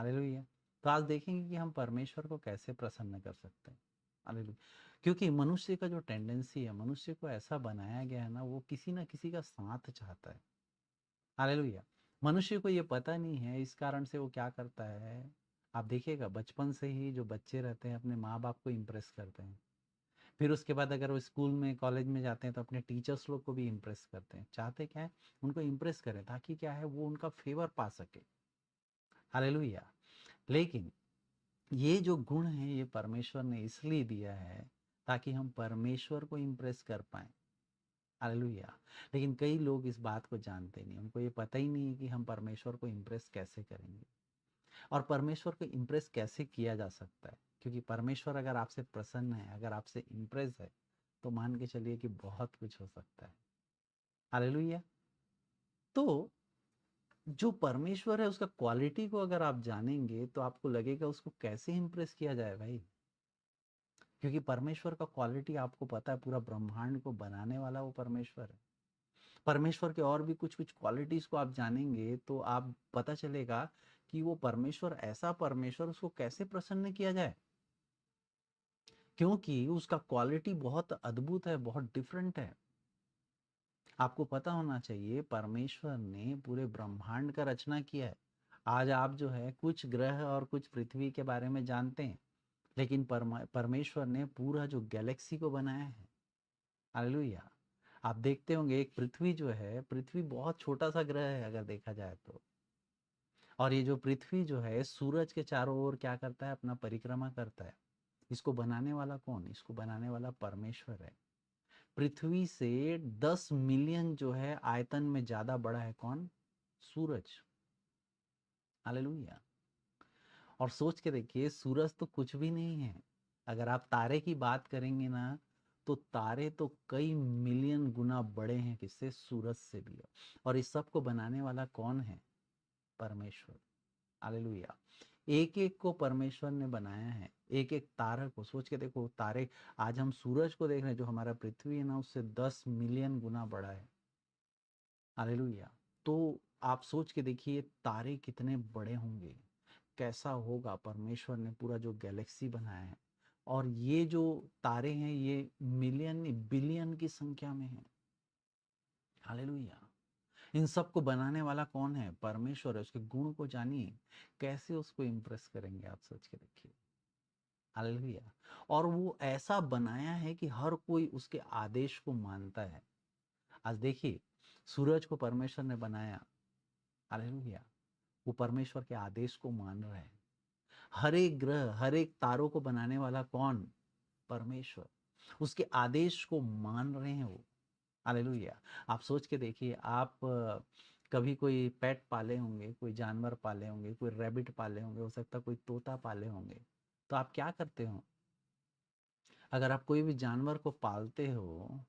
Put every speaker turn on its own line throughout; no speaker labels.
Hallelujah. तो आज देखेंगे कि हम परमेश्वर को कैसे प्रसन्न कर सकते हैं। हालेलुया। क्योंकि मनुष्य का जो टेंडेंसी है, मनुष्य को ऐसा बनाया गया है ना, वो किसी ना किसी का साथ चाहता है। हालेलुया। मनुष्य को ये पता नहीं है, इस कारण से वो क्या करता है, आप देखिएगा बचपन से ही जो बच्चे रहते हैं अपने माँ बाप को इम्प्रेस करते हैं। फिर उसके बाद अगर वो स्कूल में कॉलेज में जाते हैं तो अपने टीचर्स लोग को भी इम्प्रेस करते हैं। चाहते क्या है, उनको इम्प्रेस करें ताकि क्या है, वो उनका फेवर पा सके। हालेलुया। लेकिन ये जो गुण है ये परमेश्वर ने इसलिए दिया है ताकि हम परमेश्वर को इम्प्रेस कर पाए। हालेलुया। लेकिन कई लोग इस बात को जानते नहीं, उनको ये पता ही नहीं है कि हम परमेश्वर को इम्प्रेस कैसे करेंगे और परमेश्वर को इम्प्रेस कैसे किया जा सकता है। क्योंकि परमेश्वर अगर आपसे प्रसन्न है, अगर आपसे इम्प्रेस है, तो मान के चलिए कि बहुत कुछ हो सकता है। हालेलुया। तो जो परमेश्वर है उसका क्वालिटी को अगर आप जानेंगे तो आपको लगेगा उसको कैसे इम्प्रेस किया जाए भाई। क्योंकि परमेश्वर का क्वालिटी आपको पता है, पूरा ब्रह्मांड को बनाने वाला वो परमेश्वर है। परमेश्वर के और भी कुछ कुछ क्वालिटीज को आप जानेंगे तो आप पता चलेगा कि वो परमेश्वर ऐसा परमेश्वर, उसको कैसे प्रसन्न किया जाए। क्योंकि उसका क्वालिटी बहुत अद्भुत है, बहुत डिफरेंट है। आपको पता होना चाहिए परमेश्वर ने पूरे ब्रह्मांड का रचना किया है। आज आप जो है कुछ ग्रह और कुछ पृथ्वी के बारे में जानते हैं, लेकिन परमेश्वर ने पूरा जो गैलेक्सी को बनाया है। हालेलुया। आप देखते होंगे एक पृथ्वी जो है, पृथ्वी बहुत छोटा सा ग्रह है अगर देखा जाए तो। और ये जो पृथ्वी जो है सूरज के चारों ओर क्या करता है, अपना परिक्रमा करता है। इसको बनाने वाला कौन, इसको बनाने वाला परमेश्वर है। पृथ्वी से 10 मिलियन जो है आयतन में ज्यादा बड़ा है कौन, सूरज। हालेलुया। और सोच के देखिए सूरज तो कुछ भी नहीं है। अगर आप तारे की बात करेंगे ना, तो तारे तो कई मिलियन गुना बड़े हैं किससे, सूरज से भी। और इस सब को बनाने वाला कौन है, परमेश्वर। हालेलुया। एक एक को परमेश्वर ने बनाया है, एक एक तारा को। सोच के देखो तारे, आज हम सूरज को देख रहे हैं, जो हमारा पृथ्वी है ना उससे 10 मिलियन गुना बड़ा है। हालेलुया। तो आप सोच के देखिए तारे कितने बड़े होंगे, कैसा होगा। परमेश्वर ने पूरा जो गैलेक्सी बनाया है, और ये जो तारे हैं ये मिलियन नहीं बिलियन की संख्या में है। हालेलुया। इन सब को बनाने वाला कौन है, परमेश्वर है। उसके गुण को जानिए, कैसे उसको इम्प्रेस करेंगे, आप सोच के देखिए। हालेलुया। और वो ऐसा बनाया है कि हर कोई उसके आदेश को मानता है। आज देखिए सूरज को परमेश्वर ने बनाया। हालेलुया। वो परमेश्वर के आदेश को मान रहा है। हर एक ग्रह, हर एक तारों को बनाने वाला कौन, परमेश्वर। उसके आदेश को मान रहे हैं वो। हालेलुया। आप सोच के देखिए, आप कभी कोई पेट पाले होंगे, कोई जानवर पाले होंगे, कोई रैबिट पाले होंगे, हो सकता है कोई तोता पाले होंगे। तो आप क्या करते हो, अगर आप कोई भी जानवर को पालते हो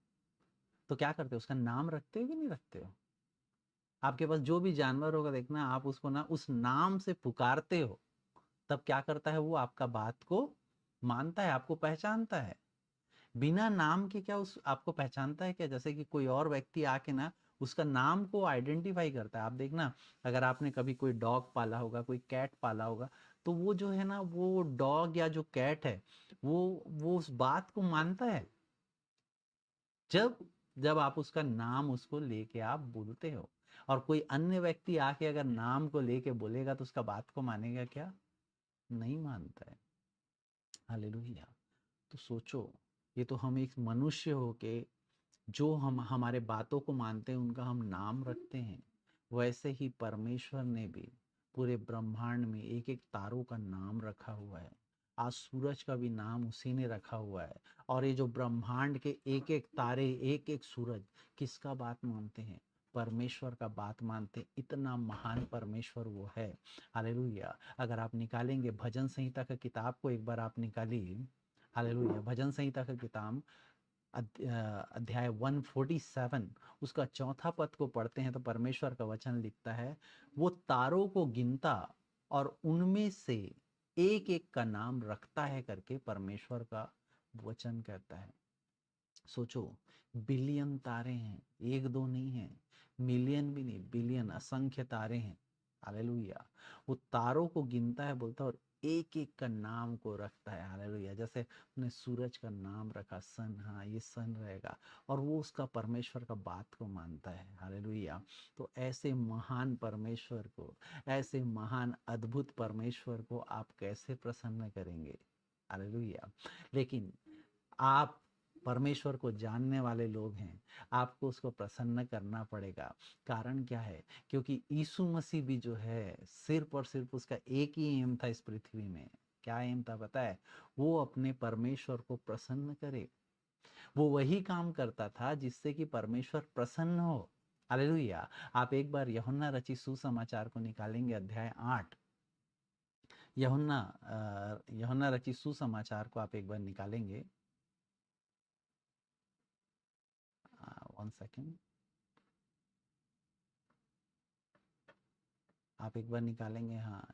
तो क्या करते हो, उसका नाम रखते हो कि नहीं रखते हो। आपके पास जो भी जानवर होगा देखना, आप उसको ना उस नाम से पुकारते हो, तब क्या करता है वो, आपका बात को मानता है, आपको पहचानता है। बिना नाम के क्या उस आपको पहचानता है क्या, जैसे कि कोई और व्यक्ति आके ना उसका नाम को आइडेंटिफाई करता है। आप देखना, अगर आपने कभी कोई डॉग पाला होगा, कोई कैट पाला होगा, तो वो जो है ना, वो डॉग या जो कैट है, वो उस बात को मानता है जब जब आप उसका नाम उसको लेके आप बोलते हो। और कोई अन्य व्यक्ति आके अगर नाम को लेके बोलेगा तो उसका बात को मानेगा क्या, नहीं मानता है। हालेलुया। तो सोचो, ये तो हम एक मनुष्य होके जो हम हमारे बातों को मानते हैं, उनका हम नाम रखते हैं। वैसे ही परमेश्वर ने भी पूरे ब्रह्मांड में एक एक तारों का नाम रखा हुआ है। आज सूरज का भी नाम उसी ने रखा हुआ है। और ये जो ब्रह्मांड के एक एक तारे, एक एक सूरज, किसका बात मानते हैं, परमेश्वर का बात मानते हैं। इतना महान परमेश्वर वो है। हालेलुया। अगर आप निकालेंगे भजन संहिता का किताब को, एक बार आप निकालिए। हालेलुया। भजन संहिता का किताब अध्याय 147 उसका चौथा पद को पढ़ते हैं तो परमेश्वर का वचन लिखता है, वो तारों को गिनता और उनमें से एक एक का नाम रखता है करके परमेश्वर का वचन कहता है। सोचो, बिलियन तारे हैं, एक दो नहीं है, मिलियन भी नहीं, बिलियन, असंख्य तारे हैं। हालेलुया। वो तारों को गिनता है, बोलता है, और एक एक का नाम को रखता है। हालेलुया। जैसे उसने सूरज का नाम रखा सन, हाँ ये सन रहेगा, और वो उसका परमेश्वर का बात को मानता है। हालेलुया। तो ऐसे महान परमेश्वर को, ऐसे महान अद्भुत परमेश्वर को आप कैसे प्रसन्न करेंगे? हालेलुया। लेकिन आप परमेश्वर को जानने वाले लोग हैं, आपको उसको प्रसन्न करना पड़ेगा। कारण क्या है? क्योंकि यीशु मसीह भी जो है, सिर्फ और सिर्फ उसका एक ही एम था इस पृथ्वी में। क्या एम था पता है? वो अपने परमेश्वर को प्रसन्न करे। वो वही काम करता था जिससे कि परमेश्वर प्रसन्न हो। हालेलुया। आप एक बार यूहन्ना रचित सुसमाचार को निकालेंगे, अध्याय 8। यूहन्ना रचित सुसमाचार को आप एक बार निकालेंगे। 1 सेकेंड, आप एक बार निकालेंगे। हाँ,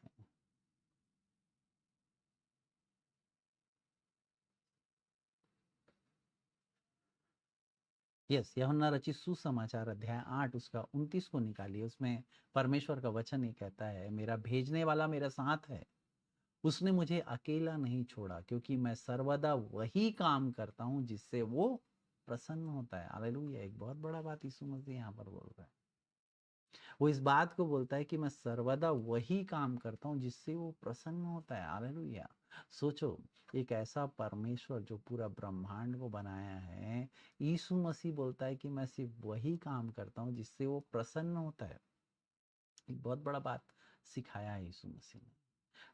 यस, यूहन्ना रचित सुसमाचार अध्याय 8 उसका 29 को निकालिए। उसमें परमेश्वर का वचन ये कहता है, मेरा भेजने वाला मेरे साथ है, उसने मुझे अकेला नहीं छोड़ा, क्योंकि मैं सर्वदा वही काम करता हूँ जिससे वो प्रसन्न होता है। हालेलुया। एक बहुत बड़ा बात यीशु मसीह यहाँ पर बोल रहा है। वो इस बात को बोलता है कि मैं सर्वदा वही काम करता हूँ जिससे वो प्रसन्न होता है। हालेलुया। सोचो, एक ऐसा परमेश्वर जो पूरा ब्रह्मांड को बनाया है, यीशु मसीह बोलता है कि मैं सिर्फ वही काम करता हूँ जिससे वो प्रसन्न होता है। एक बहुत बड़ा बात सिखाया है यीशु मसीह ने।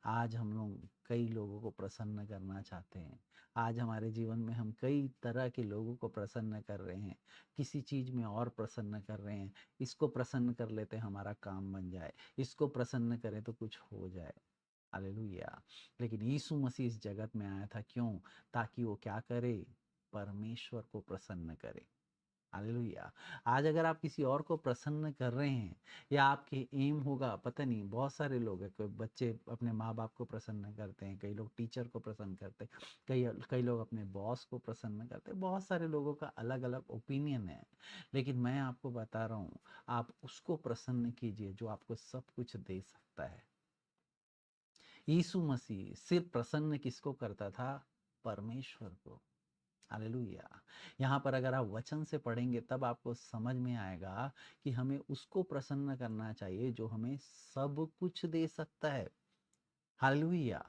आज हम लोग कई लोगों को प्रसन्न करना चाहते हैं। आज हमारे जीवन में हम कई तरह के लोगों को प्रसन्न कर रहे हैं, किसी चीज में और प्रसन्न कर रहे हैं। इसको प्रसन्न कर लेते हैं, हमारा काम बन जाए, इसको प्रसन्न करें तो कुछ हो जाए। हालेलुया। लेकिन यीशु मसीह इस जगत में आया था, क्यों? ताकि वो क्या करे? परमेश्वर को प्रसन्न करे। हालेलुया। आज अगर आप किसी और को प्रसन्न कर रहे हैं, या आपके एम होगा, पता नहीं, बहुत सारे लोग हैं, कोई बच्चे अपने माँ बाप को प्रसन्न करते हैं, कई लोग टीचर को प्रसन्न करते हैं, कई कई लोग अपने बॉस को प्रसन्न करते हैं। बहुत सारे लोगों का अलग अलग ओपिनियन है। लेकिन मैं आपको बता रहा हूँ, आप उसको प्रसन्न कीजिए जो आपको सब कुछ दे सकता है। यीशु मसीह सिर्फ प्रसन्न किसको करता था? परमेश्वर को। हालेलुया। यहाँ पर अगर आप वचन से पढ़ेंगे तब आपको समझ में आएगा कि हमें उसको प्रसन्न करना चाहिए जो हमें सब कुछ दे सकता है। हालेलुया।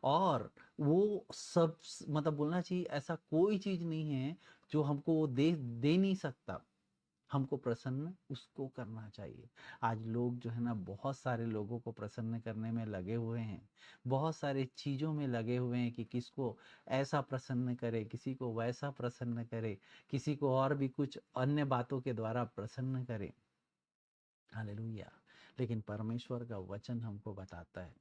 और वो सब, मतलब बोलना चाहिए, ऐसा कोई चीज नहीं है जो हमको वो दे दे नहीं सकता। हमको प्रसन्न उसको करना चाहिए। आज लोग जो है ना, बहुत सारे लोगों को प्रसन्न करने में लगे हुए हैं, बहुत सारे चीज़ों में लगे हुए हैं कि किसको ऐसा प्रसन्न करे, किसी को वैसा प्रसन्न करे, किसी को और भी कुछ अन्य बातों के द्वारा प्रसन्न करे। हालेलुया। लेकिन परमेश्वर का वचन हमको बताता है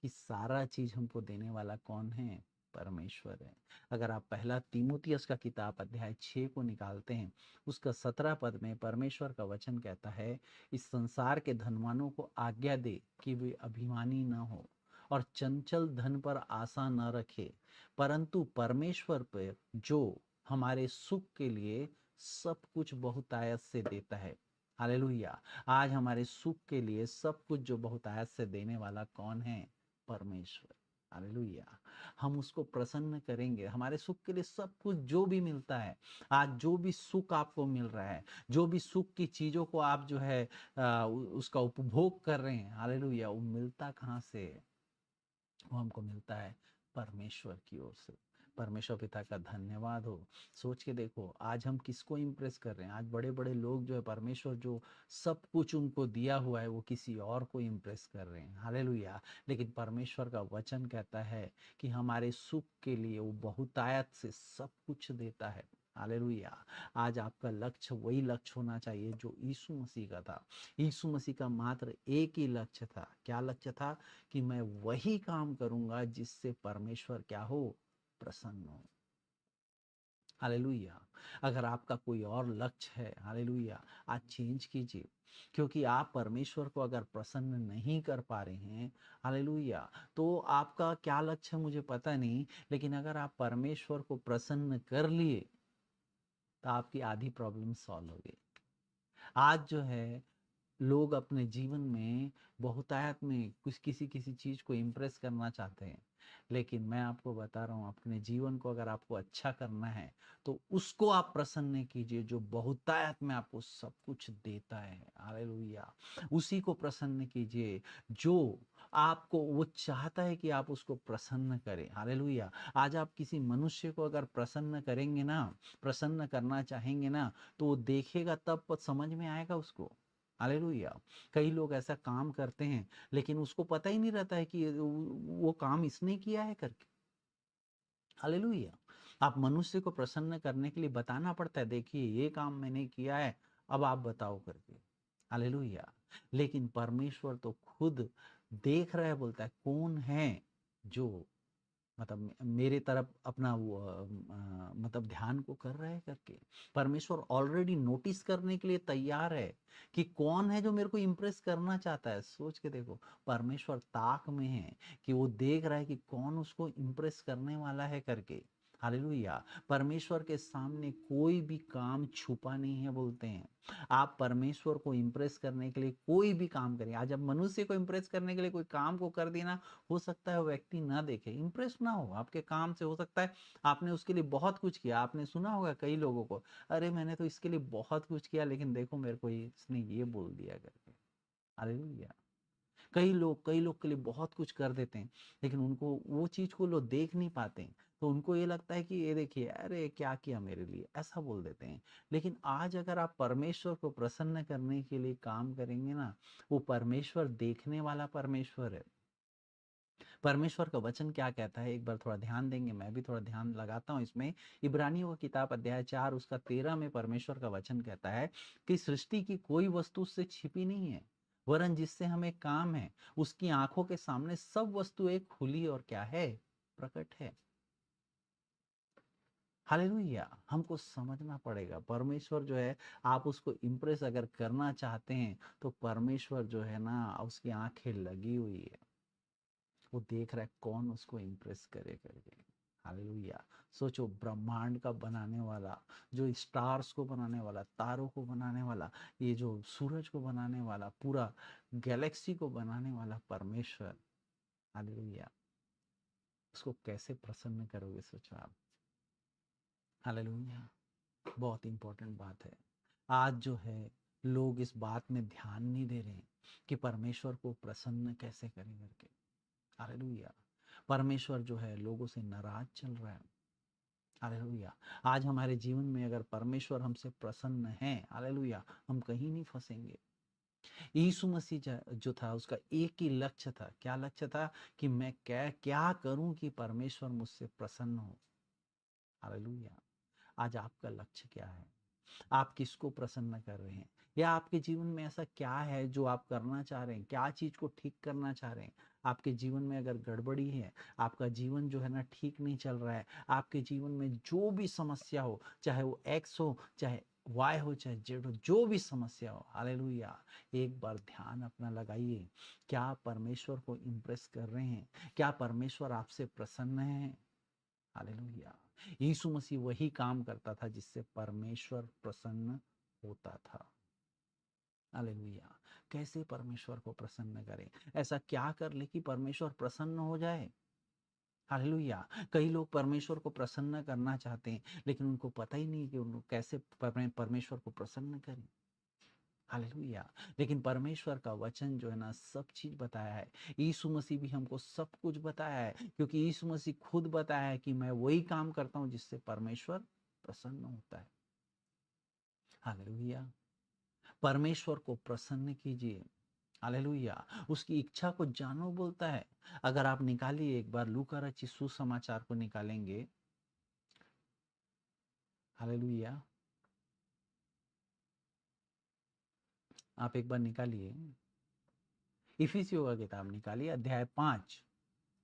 कि सारा चीज हमको देने वाला कौन है? परमेश्वर है। अगर आप पहला तीमुथियुस का किताब अध्याय 6 को निकालते हैं, उसका 17 पद में परमेश्वर का वचन कहता है, इस संसार के धनवानों को आज्ञा दे कि वे अभिमानी न हो और चंचल धन पर आशा न रखे, परंतु परमेश्वर पर जो हमारे सुख के लिए सब कुछ बहुतायत से देता है। हालेलुया। आज हमारे सुख के लिए सब कुछ जो बहुतायत से देने वाला कौन है? परमेश्वर। हालेलुया। हम उसको प्रसन्न करेंगे, हमारे सुख के लिए सब कुछ जो भी मिलता है। आज जो भी सुख आपको मिल रहा है, जो भी सुख की चीजों को आप जो है उसका उपभोग कर रहे हैं, हालेलुया, वो मिलता कहाँ से? वो हमको मिलता है परमेश्वर की ओर से। परमेश्वर पिता का धन्यवाद हो। सोच के देखो, आज हम किसको इम्प्रेस कर रहे हैं? आज बड़े बड़े लोग जो है, परमेश्वर जो सब कुछ उनको दिया हुआ है, वो किसी और को इम्प्रेस कर रहे हैं। हालेलुया। लेकिन परमेश्वर का वचन कहता है कि हमारे सुख के लिए वो बहुतायत से सब कुछ देता है। हालेलुया। आज आपका लक्ष्य वही लक्ष्य होना चाहिए जो यीशु मसीह का था। यीशु मसीह का मात्र एक ही लक्ष्य था। क्या लक्ष्य था? कि मैं वही काम करूंगा जिससे परमेश्वर क्या हो? प्रसन्न हो। हालेलुया। अगर आपका कोई और लक्ष्य है, हालेलुया, आज चेंज कीजिए। क्योंकि आप परमेश्वर को अगर प्रसन्न नहीं कर पा रहे हैं, हालेलुया, तो आपका क्या लक्ष्य है मुझे पता नहीं, लेकिन अगर आप परमेश्वर को प्रसन्न कर लिए तो आपकी आधी प्रॉब्लम सॉल्व हो गई। आज जो है, लोग अपने जीवन में बहुतायत में कुछ किसी किसी चीज को इम्प्रेस करना चाहते हैं, लेकिन मैं आपको बता रहा हूँ, अपने जीवन को अगर आपको अच्छा करना है तो उसको आप प्रसन्न कीजिए जो बहुतायत में आपको सब कुछ देता है। हालेलुया। उसी को प्रसन्न कीजिए जो आपको वो चाहता है कि आप उसको प्रसन्न करें। हालेलुया। आज आप किसी मनुष्य को अगर प्रसन्न करेंगे ना, प्रसन्न करना चाहेंगे ना, तो वो देखेगा तब समझ में आएगा उसको। हालेलुया। कई लोग ऐसा काम करते हैं लेकिन उसको पता ही नहीं रहता है कि वो काम इसने किया है करके। हालेलुया। आप मनुष्य को प्रसन्न करने के लिए बताना पड़ता है, देखिए ये काम मैंने किया है, अब आप बताओ करके। हालेलुया। लेकिन परमेश्वर तो खुद देख रहा है, बोलता है कौन है जो मतलब मेरे तरफ अपना वो मतलब ध्यान को कर रहा है करके। परमेश्वर ऑलरेडी नोटिस करने के लिए तैयार है कि कौन है जो मेरे को इम्प्रेस करना चाहता है। सोच के देखो, परमेश्वर ताक में है कि वो देख रहा है कि कौन उसको इम्प्रेस करने वाला है करके। हालेलुया। परमेश्वर के सामने कोई भी काम छुपा नहीं है, बोलते हैं। आप परमेश्वर को इम्प्रेस करने के लिए कोई भी काम करें। आज आप मनुष्य को इम्प्रेस करने के लिए कोई काम को कर देना, हो सकता है वो व्यक्ति ना देखे, इंप्रेस ना हो आपके काम से। हो सकता है आपने उसके लिए बहुत कुछ किया। आपने सुना होगा कई लोगों को, अरे मैंने तो इसके लिए बहुत कुछ किया लेकिन देखो मेरे को इसने ये बोल दिया करके। हालेलुया। कई लोग के लिए बहुत कुछ कर देते हैं लेकिन उनको वो चीज को लोग देख नहीं पाते हैं, तो उनको ये लगता है कि ये देखिए अरे क्या किया मेरे लिए, ऐसा बोल देते हैं। लेकिन आज अगर आप परमेश्वर को प्रसन्न करने के लिए काम करेंगे ना, वो परमेश्वर देखने वाला परमेश्वर है। परमेश्वर का वचन क्या कहता है, एक बार थोड़ा ध्यान देंगे, मैं भी थोड़ा ध्यान लगाता हूं इसमें। इब्रानियों की किताब अध्याय 4 उसका 13 में परमेश्वर का वचन कहता है कि सृष्टि की कोई वस्तु उससे छिपी नहीं है, वरन जिससे हमें काम है उसकी आंखों के सामने सब वस्तुएं खुली और क्या है, प्रकट है। हालेलुया। हमको समझना पड़ेगा परमेश्वर जो है, आप उसको इम्प्रेस अगर करना चाहते हैं तो परमेश्वर जो है ना, उसकी आंखें लगी हुई है, वो देख रहा है कौन उसको इम्प्रेस करे करके। हालेलुया। सोचो, ब्रह्मांड का बनाने वाला, जो स्टार्स को बनाने वाला, तारों को बनाने वाला, ये जो सूरज को बनाने वाला, पूरा गैलेक्सी को बनाने वाला परमेश्वर। हालेलुया। उसको कैसे प्रसन्न करोगे, सोचो आप। हालेलुया। बहुत इंपॉर्टेंट बात है। आज जो है लोग इस बात में ध्यान नहीं दे रहे कि परमेश्वर को प्रसन्न कैसे करें करके। हालेलुया। परमेश्वर जो है लोगों से नाराज चल रहा है। हालेलुया। आज हमारे जीवन में अगर परमेश्वर हमसे प्रसन्न है, हालेलुया, हम कहीं नहीं फंसेंगे। यीशु मसीह जो था उसका एक ही लक्ष्य था। क्या लक्ष्य था? कि मैं क्या क्या करूं कि परमेश्वर मुझसे प्रसन्न हो। हालेलुया। आज आपका लक्ष्य क्या है? आप किसको प्रसन्न कर रहे हैं? या आपके जीवन में ऐसा क्या है जो आप करना चाह रहे हैं? क्या चीज को ठीक करना चाह रहे हैं? आपके जीवन में अगर गड़बड़ी है, आपका जीवन जो है ना ठीक नहीं चल रहा है, आपके जीवन में जो भी समस्या हो, चाहे वो एक्स हो, चाहे वाई हो, चाहे जेड हो, जो भी समस्या हो, हालेलुया, एक बार ध्यान अपना लगाइए। क्या आप परमेश्वर को इम्प्रेस कर रहे हैं? क्या परमेश्वर आपसे प्रसन्न है? हालेलुया। यीशु मसीह वही काम करता था जिससे परमेश्वर प्रसन्न होता था। हालेलुया। कैसे परमेश्वर को प्रसन्न करें? ऐसा क्या कर ले कि परमेश्वर प्रसन्न हो जाए? हालेलुया। कई लोग परमेश्वर को प्रसन्न करना चाहते हैं लेकिन उनको पता ही नहीं कि उनको कैसे परमेश्वर को प्रसन्न करें। हालेलुया। लेकिन परमेश्वर का वचन जो है ना, सब चीज बताया है। यीशु मसीह भी हमको सब कुछ बताया है, क्योंकि यीशु मसीह खुद बताया है कि मैं वही काम करता हूं जिससे परमेश्वर प्रसन्न होता है। हालेलुया। परमेश्वर को प्रसन्न कीजिए। हालेलुया। उसकी इच्छा को जानो बोलता है। अगर आप निकालिए एक बार लूका रचित सुसमाचार को निकालेंगे। हालेलुया। आप एक बार निकालिए, इफिसियों का किताब निकालिए, अध्याय 5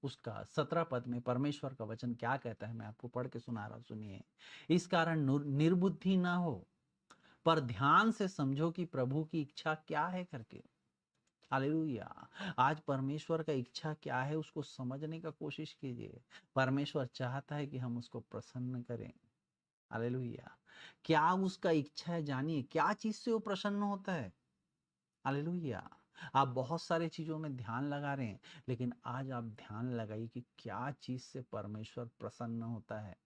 उसका 17 पद में परमेश्वर का वचन क्या कहता है, मैं आपको पढ़ के सुना रहा हूं, सुनिए। इस कारण निर्बुद्धि ना हो, पर ध्यान से समझो कि प्रभु की इच्छा क्या है करके। हालेलुया। आज परमेश्वर का इच्छा क्या है उसको समझने का कोशिश कीजिए। परमेश्वर चाहता है कि हम उसको प्रसन्न करें। हालेलुया। क्या उसका इच्छा है, जानिए क्या चीज से वो प्रसन्न होता है। हालेलुया। आप बहुत सारी चीज़ों में ध्यान लगा रहे हैं, लेकिन आज आप ध्यान लगाइए कि क्या चीज़ से परमेश्वर प्रसन्न होता है।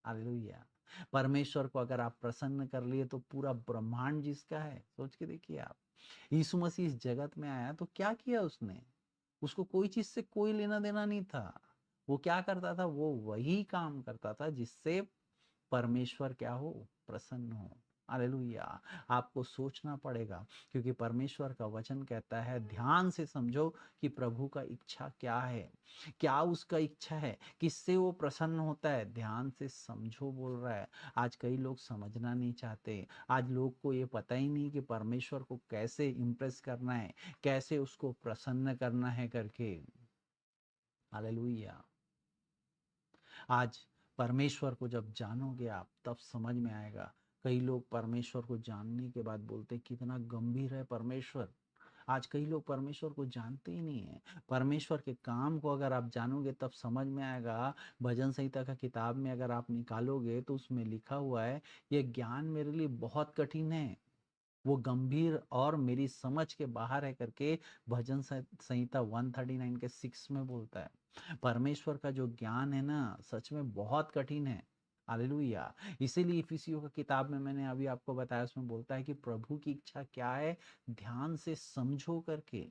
हालेलुया। परमेश्वर को अगर आप प्रसन्न कर लिए तो पूरा ब्रह्मांड जिसका है, सोच के देखिए आप। यीशु मसीह इस जगत में आया तो क्या किया उसने? उसको कोई चीज़ से कोई लेना-देना नहीं था। वो क्या करता था? वो वही काम करता था जिससे परमेश्वर क्या हो? प्रसन्न हो। हालेलुया। आपको सोचना पड़ेगा, क्योंकि परमेश्वर का वचन कहता है ध्यान से समझो कि प्रभु का इच्छा क्या है, क्या उसका इच्छा है, किससे वो प्रसन्न होता है, ध्यान से समझो बोल रहा है। आज कई लोग समझना नहीं चाहते। आज लोग को ये पता ही नहीं कि परमेश्वर को कैसे इम्प्रेस करना है, कैसे उसको प्रसन्न करना है करके। हालेलुया। आज परमेश्वर को जब जानोगे आप तब समझ में आएगा। कई लोग परमेश्वर को जानने के बाद बोलते कितना गंभीर है परमेश्वर। आज कई लोग परमेश्वर को जानते ही नहीं है। परमेश्वर के काम को अगर आप जानोगे तब समझ में आएगा। भजन संहिता का किताब में अगर आप निकालोगे तो उसमें लिखा हुआ है, ये ज्ञान मेरे लिए बहुत कठिन है, वो गंभीर और मेरी समझ के बाहर है करके भजन संहिता 139 के 6 में बोलता है। परमेश्वर का जो ज्ञान है ना, सच में बहुत कठिन है। हालेलुया। इसीलिए इफिसियों का किताब में मैंने अभी आपको बताया, उसमें बोलता है कि प्रभु की इच्छा क्या है, ध्यान से समझो करके।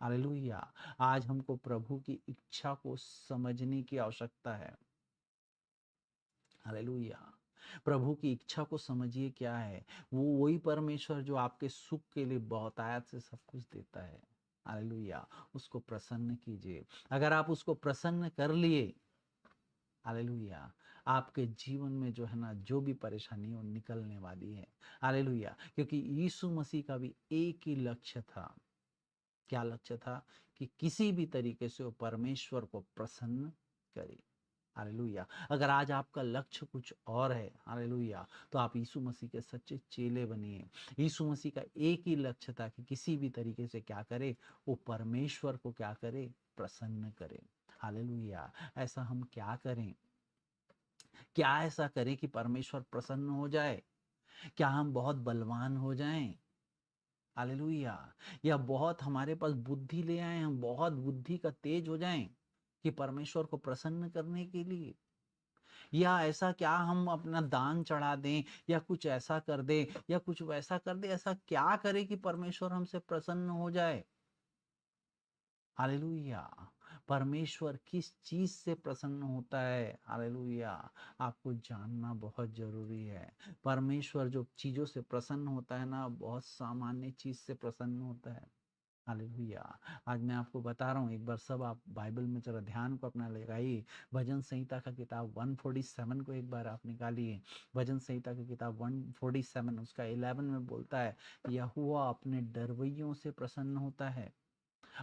हालेलुया। आज हमको प्रभु की इच्छा को समझने की आवश्यकता है। हालेलुया। प्रभु की इच्छा को समझिए क्या है। वो वही परमेश्वर जो आपके सुख के लिए बहुतायत से सब कुछ देता है। हालेलुया। उसको प्रसन्न कीजिए। अगर आप उसको प्रसन्न कर लिए, हालेलुया, आपके जीवन में जो है ना, जो भी परेशानी है वो निकलने वाली है। हालेलुया। क्योंकि यीशु मसीह का भी एक ही लक्ष्य था। क्या लक्ष्य था? कि किसी भी तरीके से वो परमेश्वर को प्रसन्न करे। हालेलुया। अगर आज आपका लक्ष्य कुछ और है, हालेलुया, तो आप यीशु मसीह के सच्चे चेले बनिए। यीशु मसीह का एक ही लक्ष्य था कि किसी भी तरीके से क्या करे, वो परमेश्वर को क्या करे, प्रसन्न करे। हालेलुया। ऐसा हम क्या करें? क्या ऐसा करें कि परमेश्वर प्रसन्न हो जाए? क्या हम बहुत बलवान हो जाएं? हालेलुया। या बहुत हमारे पास बुद्धि ले आए, हम बहुत बुद्धि का तेज हो जाएं कि परमेश्वर को प्रसन्न करने के लिए? या ऐसा क्या हम अपना दान चढ़ा दें, या कुछ ऐसा कर दें, या कुछ वैसा कर दें? ऐसा क्या करें कि परमेश्वर हमसे प्रसन्न हो जाए? हालेलुया। परमेश्वर किस चीज से प्रसन्न होता है, हालेलुया, आपको जानना बहुत जरूरी है। परमेश्वर जो चीजों से प्रसन्न होता है ना, बहुत सामान्य चीज से प्रसन्न होता है। हालेलुया। आज मैं आपको बता रहा हूँ, एक बार सब आप बाइबल में जरा ध्यान को अपना लगाइए। भजन संहिता का किताब 147 को एक बार आप निकालिए। भजन संहिता की किताब 147 उसका 11 में बोलता है, यहोवा अपने डरवैयों से प्रसन्न होता है,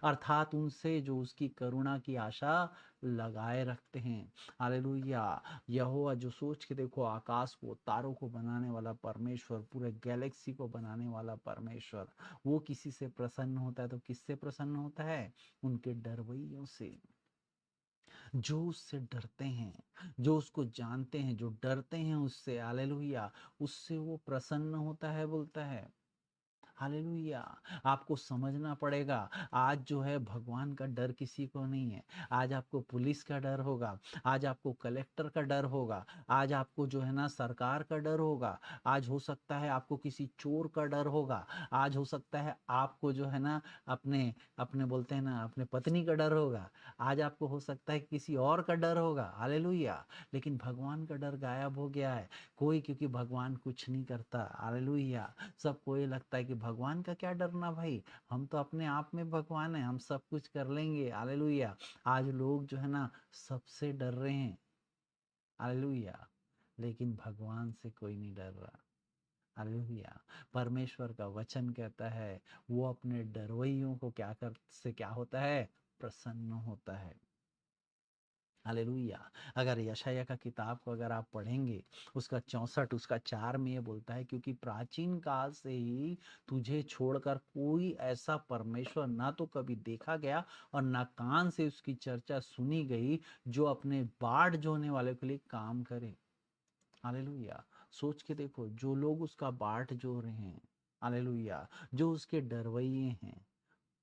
अर्थात उनसे जो उसकी करुणा की आशा लगाए रखते हैं। हालेलुया। यहोवा, जो सोच के देखो, आकाश को, तारों को बनाने वाला परमेश्वर, पूरे गैलेक्सी को बनाने वाला परमेश्वर, वो किसी से प्रसन्न होता है तो किससे प्रसन्न होता है? उनके डरवैयों से, जो उससे डरते हैं, जो उसको जानते हैं, जो डरते हैं उससे। हालेलुया। उससे वो प्रसन्न होता है, बोलता है। हालेलुया। आपको समझना पड़ेगा, आज जो है भगवान का डर किसी को नहीं है। आज आपको पुलिस का डर होगा, आज आपको कलेक्टर का डर होगा, आज आपको जो है ना सरकार का डर होगा, आज हो सकता है आपको किसी चोर का डर होगा, आज हो सकता है आपको जो है ना अपने अपने बोलते हैं ना अपने पत्नी का डर होगा, आज आपको हो सकता है किसी और का डर होगा। हालेलुया। लेकिन भगवान का डर गायब हो गया है। कोई, क्योंकि भगवान कुछ नहीं करता। हालेलुया। सबको ये लगता है कि भगवान का क्या डरना भाई, हम तो अपने आप में भगवान है, हम सब कुछ कर लेंगे। हालेलुया। आज लोग जो है ना सबसे डर रहे हैं। हालेलुया। लेकिन भगवान से कोई नहीं डर रहा। हालेलुया। परमेश्वर का वचन कहता है वो अपने डरवैयों को क्या कर से क्या होता है, प्रसन्न होता है। हालेलुया। अगर यशाया का किताब को अगर आप पढ़ेंगे, उसका 64 उसका 4 में ये बोलता है, क्योंकि प्राचीन काल से ही तुझे छोड़कर कोई ऐसा परमेश्वर ना तो कभी देखा गया और ना कान से उसकी चर्चा सुनी गई, जो अपने बाढ़ जोने वाले के लिए काम करे। हालेलुया। सोच के देखो, जो लोग उसका बाट जो रहे हैं, हालेलुया। जो उसके डरवैये हैं,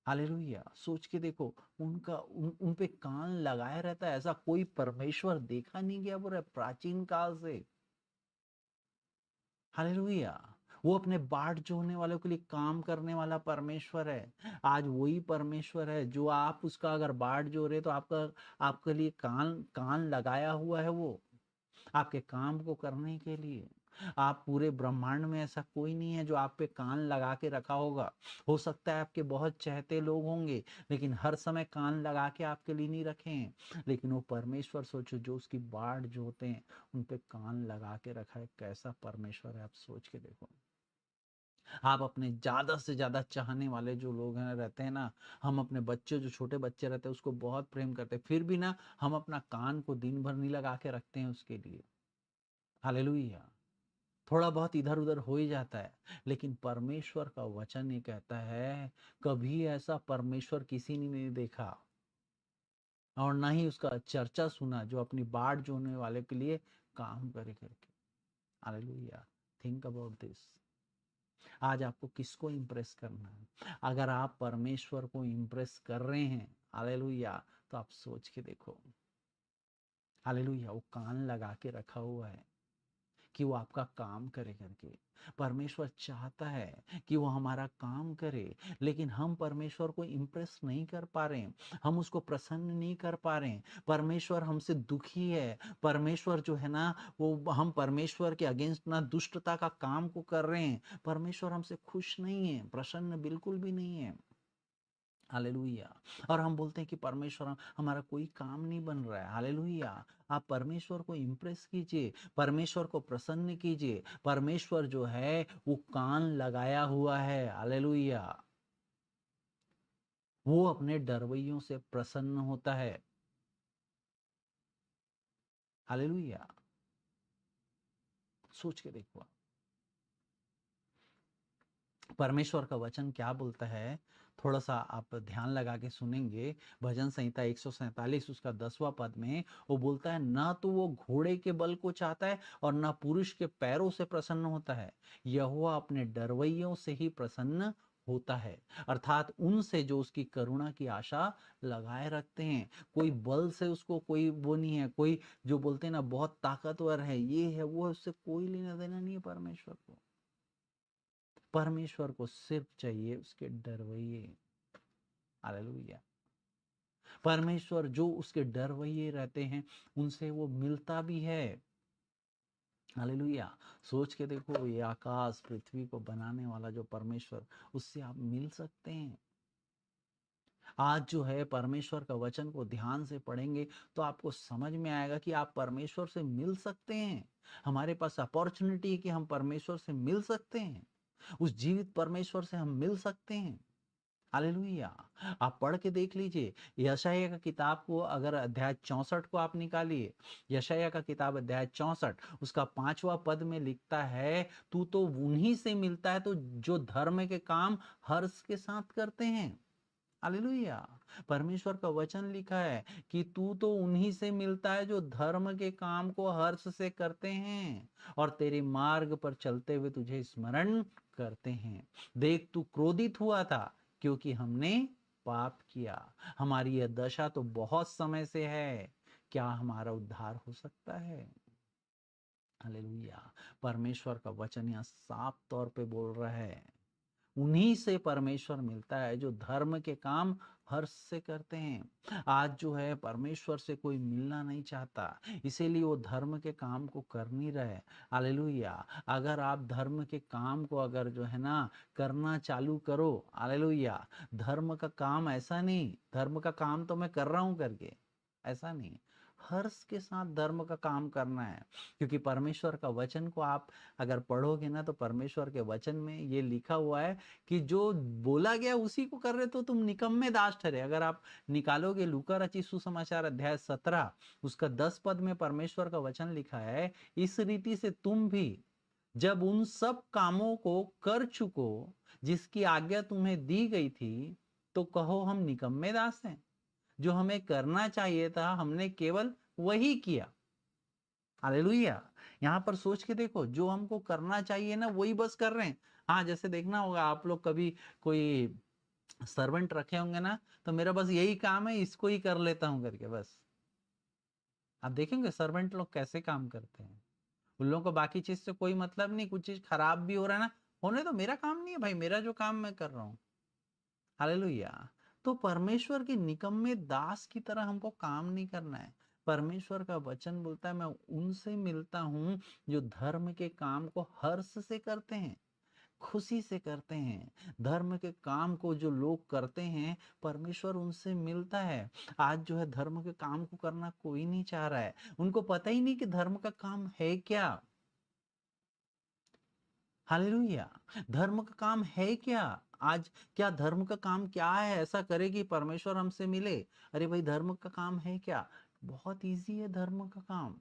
हालेलुया। सोच के देखो, उन पे कान लगाया रहता है, ऐसा कोई परमेश्वर देखा नहीं गया पूरे प्राचीन काल से। हालेलुया। वो अपने बाट जोहने वालों के लिए काम करने वाला परमेश्वर है। आज वही परमेश्वर है जो आप उसका अगर बाट जो रहे तो आपका आपके लिए कान कान लगाया हुआ है वो, आपके काम को करने के लिए। आप पूरे ब्रह्मांड में ऐसा कोई नहीं है जो आप पे कान लगा के रखा होगा। हो सकता है आपके बहुत चहते लोग होंगे, लेकिन हर समय कान लगा के आपके लिए नहीं रखे हैं। लेकिन वो परमेश्वर सोचो जो उसकी बाट जोते हैं, उन पे कान लगा के रखा है। कैसा परमेश्वर है, आप सोच के देखो। आप अपने ज्यादा से ज्यादा चाहने वाले जो लोग हैं रहते हैं ना, हम अपने बच्चे जो छोटे बच्चे रहते हैं उसको बहुत प्रेम करते हैं, फिर भी ना हम अपना कान को दिन भर नहीं लगा के रखते हैं उसके लिए। हालेलुया। थोड़ा बहुत इधर उधर हो ही जाता है, लेकिन परमेश्वर का वचन ये कहता है, कभी ऐसा परमेश्वर किसी ने नहीं देखा और ना ही उसका चर्चा सुना जो अपनी बाट जोने वाले के लिए काम करे करके। हालेलुया। Think about this. आज आपको किसको इम्प्रेस करना है? अगर आप परमेश्वर को इम्प्रेस कर रहे हैं, हालेलुया, तो आप सोच के देखो। हालेलुया। वो कान लगा के रखा हुआ है कि वो आपका काम करे करके। परमेश्वर चाहता है कि वो हमारा काम करे, लेकिन हम परमेश्वर को इम्प्रेस नहीं कर पा रहे हैं, हम उसको प्रसन्न नहीं कर पा रहे हैं। परमेश्वर हमसे दुखी है। परमेश्वर जो है ना, वो हम परमेश्वर के अगेंस्ट ना दुष्टता का काम को कर रहे हैं। परमेश्वर हमसे खुश नहीं है, प्रसन्न बिल्कुल भी नहीं है। हालेलुया। और हम बोलते हैं कि परमेश्वर हमारा कोई काम नहीं बन रहा है। हालेलुया। आप परमेश्वर को इम्प्रेस कीजिए, परमेश्वर को प्रसन्न कीजिए। परमेश्वर जो है वो कान लगाया हुआ है। हालेलुया। वो अपने डरवैयों से प्रसन्न होता है। हालेलुया। सोच के देखो, परमेश्वर का वचन क्या बोलता है, थोड़ा सा आप ध्यान लगा के सुनेंगे। भजन संहिता 147 उसका 10वां पद में वो बोलता है, ना तो वो घोड़े के बल को चाहता है और ना पुरुष के पैरों से प्रसन्न होता है, यहोवा अपने डरवैयों से ही प्रसन्न होता है। अर्थात उनसे जो उसकी करुणा की आशा लगाए रखते हैं। कोई बल से उसको कोई वो नहीं है, कोई जो बोलते हैं ना बहुत ताकतवर है, ये है वो है, उससे कोई लेना देना नहीं है परमेश्वर को। परमेश्वर को सिर्फ चाहिए उसके डरवैये। हालेलुया। परमेश्वर जो उसके डरवैये रहते हैं, उनसे वो मिलता भी है। हालेलुया। सोच के देखो, ये आकाश पृथ्वी को बनाने वाला जो परमेश्वर, उससे आप मिल सकते हैं। आज जो है परमेश्वर का वचन को ध्यान से पढ़ेंगे तो आपको समझ में आएगा कि आप परमेश्वर से मिल सकते हैं। हमारे पास अपॉर्चुनिटी है कि हम परमेश्वर से मिल सकते हैं, उस जीवित परमेश्वर से हम मिल सकते हैं। हालेलुया। आप पढ़ के देख लीजिए, यशायाह का किताब को अगर अध्याय 64 को आप निकालिए, यशायाह का किताब अध्याय 64 उसका 5वां पद में लिखता है, तू तो उन्हीं से मिलता है तो जो धर्म के काम हर्ष के साथ करते हैं। हालेलुया। परमेश्वर का वचन लिखा है कि तू तो उन्हीं से मिलता है जो धर्म के काम को हर्ष से करते हैं और तेरे मार्ग पर चलते हुए तुझे स्मरण करते हैं। देख, तू क्रोधित हुआ था क्योंकि हमने पाप किया। हमारी यह दशा तो बहुत समय से है, क्या हमारा उद्धार हो सकता है? हालेलुया। परमेश्वर का वचन यहाँ साफ तौर पे बोल रहा है, उन्हीं से परमेश्वर मिलता है जो धर्म के काम हर्ष से करते हैं। आज जो है परमेश्वर से कोई मिलना नहीं चाहता, इसीलिए वो धर्म के काम को कर नहीं रहे। हालेलुया। अगर आप धर्म के काम को अगर जो है ना करना चालू करो, हालेलुया, धर्म का काम ऐसा नहीं, धर्म का काम तो मैं कर रहा हूं करके, ऐसा नहीं, हर्ष के साथ धर्म का काम करना है। क्योंकि परमेश्वर का वचन को आप अगर पढ़ोगे ना, तो परमेश्वर के वचन में ये लिखा हुआ है कि जो बोला गया उसी को कर रहे तो तुम निकम्मे दास ठहरे। अगर आप निकालोगे लूका रचित सुसमाचार अध्याय 17 उसका 10 पद में परमेश्वर का वचन लिखा है, इस रीति से तुम भी जब उन सब कामों को कर चुको जिसकी आज्ञा तुम्हें दी गई थी, तो कहो हम निकम्मे दास हैं। जो हमें करना चाहिए था हमने केवल वही किया। हालेलुया। यहाँ पर सोच के देखो, जो हमको करना चाहिए ना वही बस कर रहे हैं। हाँ, जैसे देखना होगा आप लोग कभी कोई सर्वेंट रखे होंगे ना, तो मेरा बस यही काम है, इसको ही कर लेता हूँ करके बस। आप देखेंगे सर्वेंट लोग कैसे काम करते हैं। उन लोगों को बाकी चीज से कोई मतलब नहीं, कुछ चीज खराब भी हो रहा है ना, होने तो मेरा काम नहीं है भाई, मेरा जो काम मैं कर रहा हूँ। हालेलुया। तो परमेश्वर के निकम्मे दास की तरह हमको काम नहीं करना है। परमेश्वर का वचन बोलता है, मैं उनसे मिलता हूँ जो धर्म के काम को हर्ष से करते हैं, खुशी से करते हैं। धर्म के काम को जो लोग करते हैं, परमेश्वर उनसे मिलता है। आज जो है धर्म के काम को करना कोई नहीं चाह रहा है, उनको पता ही नहीं कि धर्म का काम है क्या। हालेलुया। धर्म का काम है क्या? आज क्या धर्म का काम क्या है ऐसा करे कि परमेश्वर हमसे मिले? अरे भाई, धर्म का काम है क्या? बहुत इजी है धर्म का काम।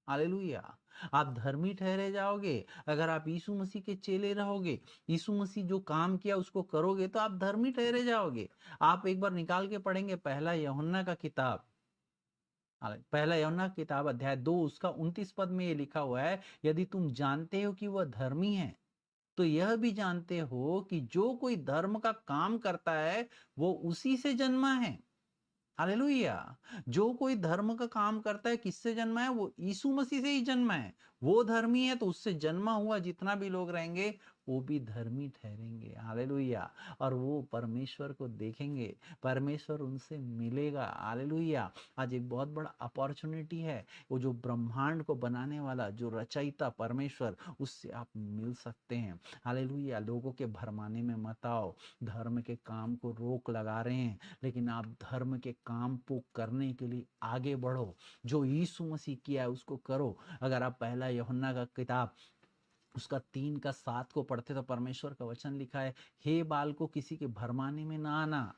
हालेलुया। आप धर्मी ठहरे जाओगे अगर आप यीशु मसीह के चेले रहोगे, यीशु मसीह जो काम किया उसको करोगे, तो आप धर्मी ठहरे जाओगे। आप एक बार निकाल के पढ़ेंगे पहला यूहन्ना का किताब, पहला यूहन्ना किताब अध्याय 2 उसका 29 पद में ये लिखा हुआ है, यदि तुम जानते हो कि वह धर्मी है, तो यह भी जानते हो कि जो कोई धर्म का काम करता है वो उसी से जन्मा है। हालेलुया। जो कोई धर्म का काम करता है किससे जन्मा है? वो यीशु मसीह से ही जन्मा है। वो धर्मी है तो उससे जन्मा हुआ जितना भी लोग रहेंगे वो भी धर्मी ठहरेंगे। हालेलुया। और वो परमेश्वर को देखेंगे, परमेश्वर उनसे मिलेगा। हालेलुया। आज एक बहुत बड़ा अपॉर्चुनिटी है, वो जो ब्रह्मांड को बनाने वाला, जो रचयिता परमेश्वर, उससे आप मिल सकते हैं। हालेलुया। लोगों के भरमाने में मत आओ, धर्म के काम को रोक लगा रहे हैं, लेकिन आप धर्म के काम को करने के लिए आगे बढ़ो। जो यीशु मसीह किया है उसको करो। अगर आप पहला यूहन्ना का किताब उसका 3 का 7 को पढ़ते तो परमेश्वर का वचन लिखा है, हे बालको किसी के भरमाने में ना आना,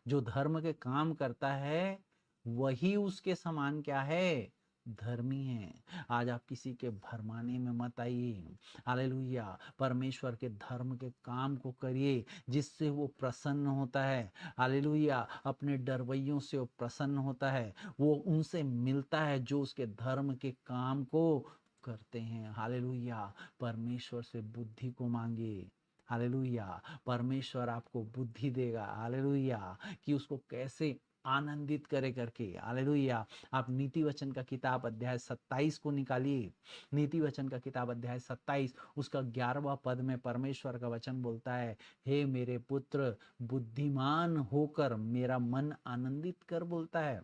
जो धर्म के काम करता है वही उसके समान क्या है? धर्मी है। आज आप किसी के भरमाने में मत आइए। हालेलुया। परमेश्वर के धर्म के काम को करिए जिससे वो प्रसन्न होता है। हालेलुया। अपने डरवैयों से वो प्रसन्न होता है, वो उनसे मिलता है जो उसके धर्म के काम को करते हैं। हालेलुया। परमेश्वर से बुद्धि को मांगे। हालेलुया। परमेश्वर आपको बुद्धि देगा। हालेलुया। कि उसको कैसे आनंदित करे करके। हालेलुया। आप नीति वचन का किताब अध्याय 27 को निकालिए। नीति वचन का किताब अध्याय 27 उसका 11वां पद में परमेश्वर का वचन बोलता है, हे मेरे पुत्र बुद्धिमान होकर मेरा मन आनंदित कर, बोलता है।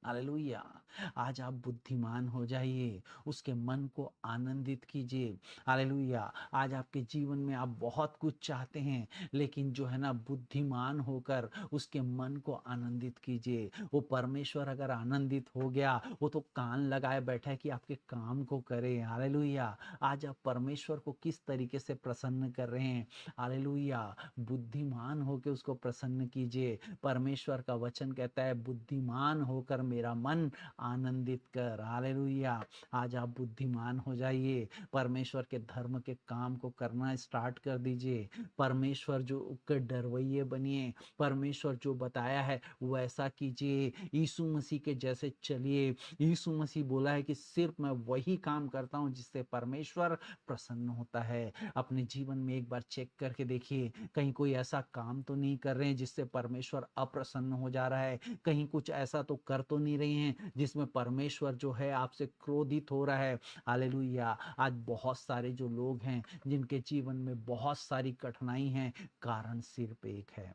हालेलुया। आज आप बुद्धिमान हो जाइए, उसके मन को आनंदित कीजिए। हालेलुया। आज आपके जीवन में आप बहुत कुछ चाहते हैं, लेकिन जो है ना, बुद्धिमान होकर उसके मन को आनंदित कीजिए। वो परमेश्वर अगर आनंदित हो गया, वो तो कान लगाए बैठा है कि आपके काम को करे। हालेलुया। आज आप परमेश्वर को किस तरीके से प्रसन्न कर रहे हैं? हालेलुया। बुद्धिमान होकर उसको प्रसन्न कीजिए। परमेश्वर का वचन कहता है, बुद्धिमान होकर मेरा मन आनंदित कर। हालेलुया। आज आप बुद्धिमान हो जाइए, परमेश्वर के धर्म के काम को करना स्टार्ट कर दीजिए। परमेश्वर जो के डरवैये बनिए, परमेश्वर जो बताया है वैसा कीजिए, यीशु मसीह के जैसे चलिए। यीशु मसीह बोला है कि सिर्फ मैं वही काम करता हूं जिससे परमेश्वर प्रसन्न होता है। अपने जीवन में एक बार चेक करके देखिए, कहीं कोई ऐसा काम तो नहीं कर रहे हैं जिससे परमेश्वर अप्रसन्न हो जा रहा है। कहीं कुछ ऐसा तो कर तो नहीं रहे हैं जिसमें परमेश्वर जो है आपसे क्रोधित हो रहा है। हालेलुया। आज बहुत सारे जो लोग हैं जिनके जीवन में बहुत सारी कठिनाई हैं, कारण सिर्फ एक है,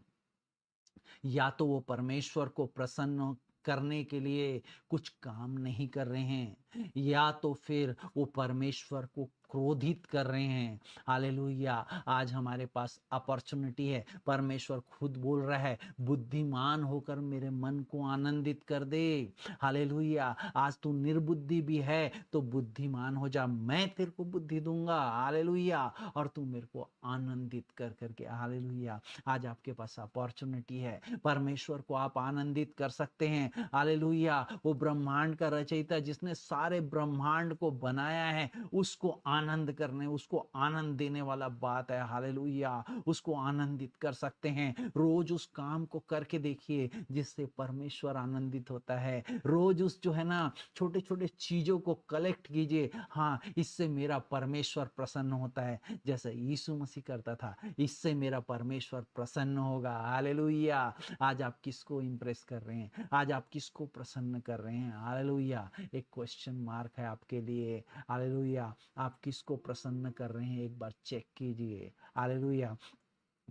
या तो वो परमेश्वर को प्रसन्न करने के लिए कुछ काम नहीं कर रहे हैं, या तो फिर वो परमेश्वर को क्रोधित कर रहे हैं। हालेलुया। आज हमारे पास अपॉर्चुनिटी है, परमेश्वर खुद बोल रहा है, बुद्धिमान होकर मेरे मन को आनंदित कर दे। हालेलुया। आज तू निर्बुद्धि भी है तो बुद्धिमान हो जा, मैं तेरे को बुद्धि दूंगा। हालेलुया। और तू मेरे को आनंदित कर करके। हालेलुया। आज आपके पास अपॉर्चुनिटी है, परमेश्वर को आप आनंदित कर सकते हैं। हालेलुया। वो ब्रह्मांड का रचयिता जिसने सारे ब्रह्मांड को बनाया है, उसको आनंद करने, उसको आनंद देने वाला बात है। हालेलुया, उसको आनंदित कर सकते हैं। रोज उस काम को करके देखिए जिससे परमेश्वर आनंदित होता है। रोज उस जो है ना छोटे छोटे चीजों को कलेक्ट कीजिए, हाँ इससे मेरा परमेश्वर प्रसन्न होता है, जैसे यीशु मसीह करता था, इससे मेरा परमेश्वर प्रसन्न होगा। हालेलुया। आज आप किसको इंप्रेस कर रहे हैं? आज आप किसको प्रसन्न कर रहे हैं? हालेलुया। एक क्वेश्चन मार्क है आपके लिए। हालेलुया। आप किसको प्रसन्न कर रहे हैं, एक बार चेक कीजिए। हालेलुया।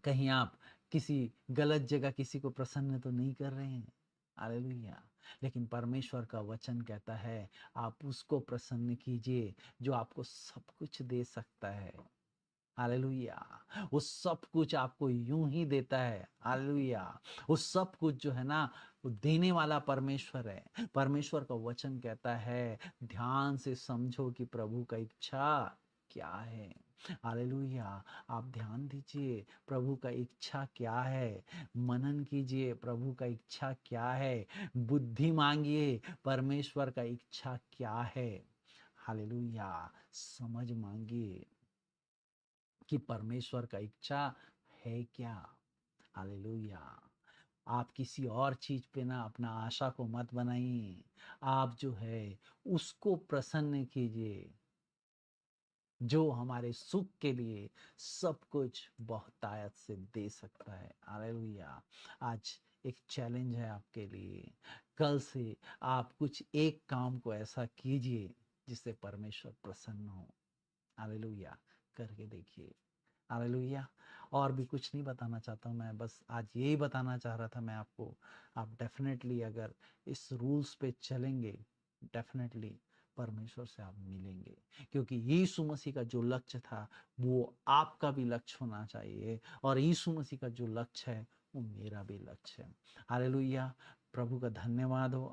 कहीं आप किसी गलत जगह किसी को प्रसन्न तो नहीं कर रहे हैं? हालेलुया। लेकिन परमेश्वर का वचन कहता है आप उसको प्रसन्न कीजिए जो आपको सब कुछ दे सकता है। हालेलुया। वो सब कुछ आपको यूं ही देता है। हालेलुया। वो सब कुछ जो है ना वो देने वाला परमेश्वर है। परमेश्वर का वचन कहता है ध्यान से समझो कि प्रभु का इच्छा क्या है। हालेलुया। आप ध्यान दीजिए प्रभु का इच्छा क्या है, मनन कीजिए प्रभु का इच्छा क्या है, बुद्धि मांगिए परमेश्वर का इच्छा क्या है। हालेलुया। समझ मांगिए कि परमेश्वर का इच्छा है क्या। हालेलुया। आप किसी और चीज पे ना अपना आशा को मत बनाइए, आप जो है उसको प्रसन्न कीजिए जो हमारे सुख के लिए सब कुछ बहुतायत से दे सकता है। हालेलुया। आज एक चैलेंज है आपके लिए, कल से आप कुछ एक काम को ऐसा कीजिए जिससे परमेश्वर प्रसन्न हो। हालेलुया। करके देखिए। हालेलुया। और भी कुछ नहीं बताना चाहता हूँ मैं, बस आज यही बताना चाह रहा था मैं आपको। आप डेफिनेटली अगर इस रूल्स पे चलेंगे, डेफिनेटली परमेश्वर से आप मिलेंगे, क्योंकि यीशु मसीह का जो लक्ष्य था वो आपका भी लक्ष्य होना चाहिए, और यीशु मसीह का जो लक्ष्य है वो मेरा भी लक्ष्य है। हालेलुया। प्रभु का धन्यवाद हो।